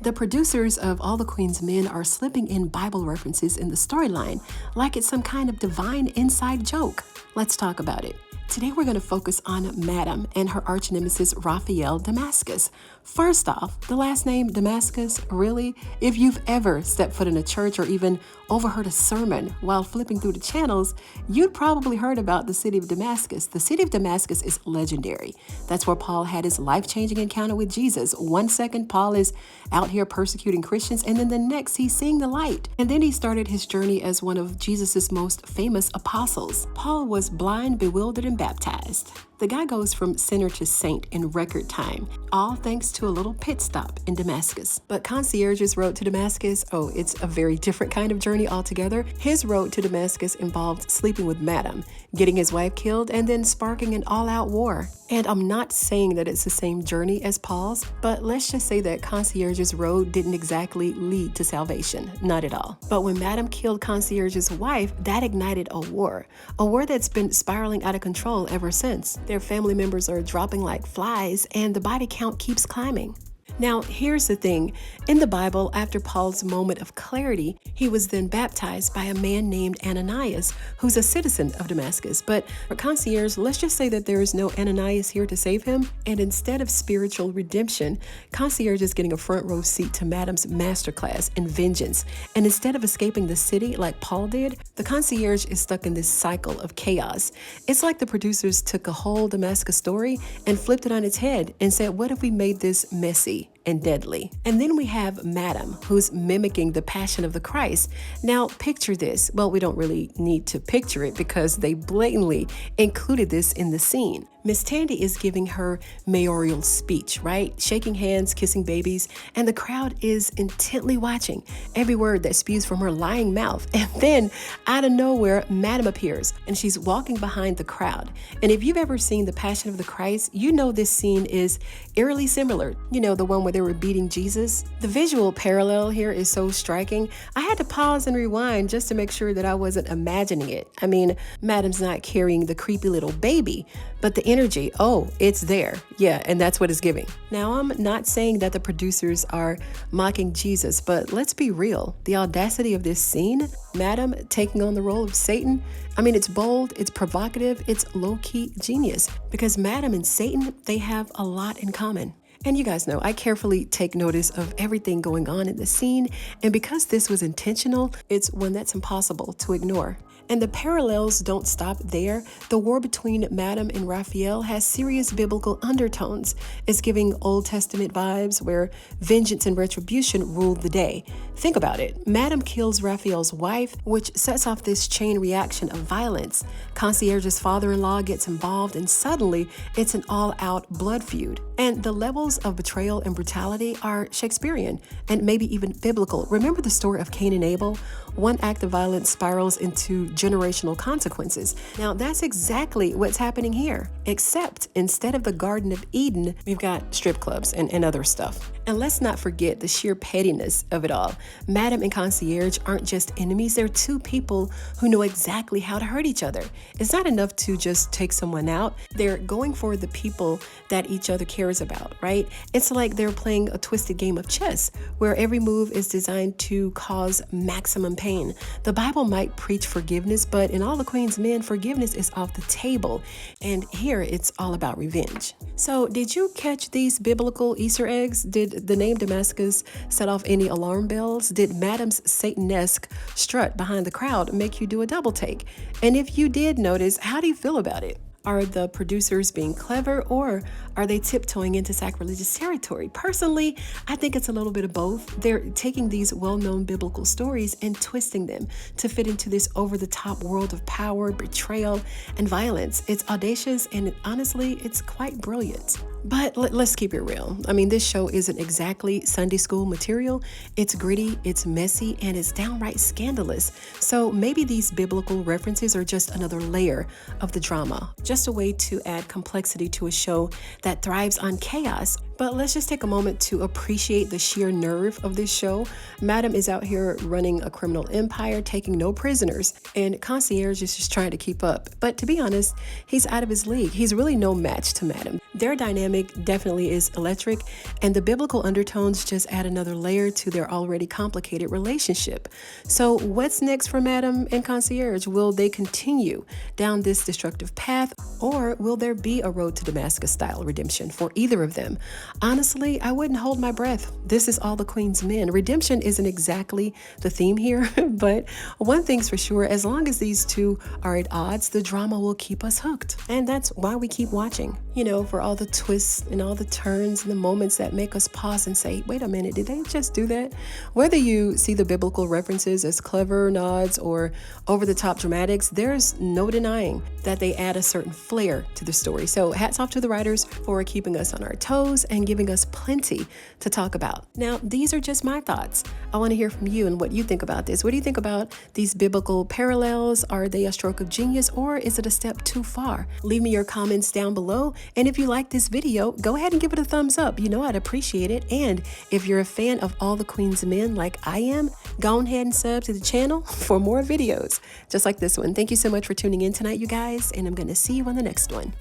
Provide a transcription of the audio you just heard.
The producers of All the Queen's Men are slipping in Bible references in the storyline like it's some kind of divine inside joke. Let's talk about it. Today we're going to focus on Madam and her arch-nemesis Raphael Damascus. First off, the last name Damascus, really? If you've ever stepped foot in a church or even overheard a sermon while flipping through the channels, you'd probably heard about the city of Damascus. The city of Damascus is legendary. That's where Paul had his life-changing encounter with Jesus. One second, Paul is out here persecuting Christians, and then the next, he's seeing the light. And then he started his journey as one of Jesus's most famous apostles. Paul was blind, bewildered, and baptized. The guy goes from sinner to saint in record time, all thanks to a little pit stop in Damascus. But Concierge's road to Damascus, oh, it's a very different kind of journey altogether. His road to Damascus involved sleeping with Madam, getting his wife killed, and then sparking an all-out war. And I'm not saying that it's the same journey as Paul's, but let's just say that Concierge's road didn't exactly lead to salvation, not at all. But when Madam killed Concierge's wife, that ignited a war that's been spiraling out of control ever since. Their family members are dropping like flies, and the body count keeps climbing. Now, here's the thing. In the Bible, after Paul's moment of clarity, he was then baptized by a man named Ananias, who's a citizen of Damascus. But for Concierge, let's just say that there is no Ananias here to save him. And instead of spiritual redemption, Concierge is getting a front row seat to Madam's masterclass in vengeance. And instead of escaping the city like Paul did, the Concierge is stuck in this cycle of chaos. It's like the producers took a whole Damascus story and flipped it on its head and said, what if we made this messy and deadly? And then we have Madam, who's mimicking the Passion of the Christ. Now, picture this. Well, we don't really need to picture it because they blatantly included this in the scene. Miss Tandy is giving her mayoral speech, right? Shaking hands, kissing babies, and the crowd is intently watching every word that spews from her lying mouth. And then, out of nowhere, Madam appears, and she's walking behind the crowd. And if you've ever seen The Passion of the Christ, you know this scene is eerily similar. You know, the one where they were beating Jesus. The visual parallel here is so striking. I had to pause and rewind just to make sure that I wasn't imagining it. I mean, Madam's not carrying the creepy little baby, but the energy, oh, it's there. Yeah, and that's what it's giving. Now, I'm not saying that the producers are mocking Jesus, but let's be real. The audacity of this scene, Madam taking on the role of Satan, I mean, it's bold, it's provocative, it's low-key genius, because Madam and Satan, they have a lot in common. And you guys know, I carefully take notice of everything going on in the scene, and because this was intentional, it's one that's impossible to ignore. And the parallels don't stop there. The war between Madam and Raphael has serious biblical undertones. It's giving Old Testament vibes where vengeance and retribution ruled the day. Think about it. Madam kills Raphael's wife, which sets off this chain reaction of violence. Concierge's father-in-law gets involved, and suddenly it's an all-out blood feud. And the levels of betrayal and brutality are Shakespearean and maybe even biblical. Remember the story of Cain and Abel? One act of violence spirals into generational consequences. Now, that's exactly what's happening here, except instead of the Garden of Eden, we've got strip clubs and other stuff. And let's not forget the sheer pettiness of it all. Madam and Concierge aren't just enemies, they're two people who know exactly how to hurt each other. It's not enough to just take someone out. They're going for the people that each other cares about, right? It's like they're playing a twisted game of chess where every move is designed to cause maximum pain. The Bible might preach forgiveness, but in All the Queen's Men, forgiveness is off the table. And here it's all about revenge. So did you catch these biblical Easter eggs? Did the name Damascus set off any alarm bells? Did Madam's Satanesque strut behind the crowd make you do a double take? And if you did notice, how do you feel about it? Are the producers being clever, or are they tiptoeing into sacrilegious territory? Personally, I think it's a little bit of both. They're taking these well-known biblical stories and twisting them to fit into this over-the-top world of power, betrayal, and violence. It's audacious, and honestly, it's quite brilliant. But let's keep it real. I mean, this show isn't exactly Sunday school material. It's gritty, it's messy, and it's downright scandalous. So maybe these biblical references are just another layer of the drama, just a way to add complexity to a show that thrives on chaos. But let's just take a moment to appreciate the sheer nerve of this show. Madam is out here running a criminal empire, taking no prisoners, and Concierge is just trying to keep up. But to be honest, he's out of his league. He's really no match to Madam. Their dynamic definitely is electric, and the biblical undertones just add another layer to their already complicated relationship. So what's next for Madam and Concierge? Will they continue down this destructive path, or will there be a road to Damascus-style redemption for either of them? Honestly, I wouldn't hold my breath. This is All the Queen's Men. Redemption isn't exactly the theme here, but one thing's for sure, as long as these two are at odds, the drama will keep us hooked. And that's why we keep watching. You know, for all the twists and all the turns and the moments that make us pause and say, wait a minute, did they just do that? Whether you see the biblical references as clever nods or over-the-top dramatics, there's no denying that they add a certain flair to the story. So hats off to the writers for keeping us on our toes and giving us plenty to talk about. Now, these are just my thoughts. I want to hear from you and what you think about this. What do you think about these biblical parallels? Are they a stroke of genius, or is it a step too far? Leave me your comments down below. And if you like this video, go ahead and give it a thumbs up. You know I'd appreciate it. And if you're a fan of All the Queen's Men like I am, go ahead and sub to the channel for more videos just like this one. Thank you so much for tuning in tonight, you guys, and I'm going to see you on the next one.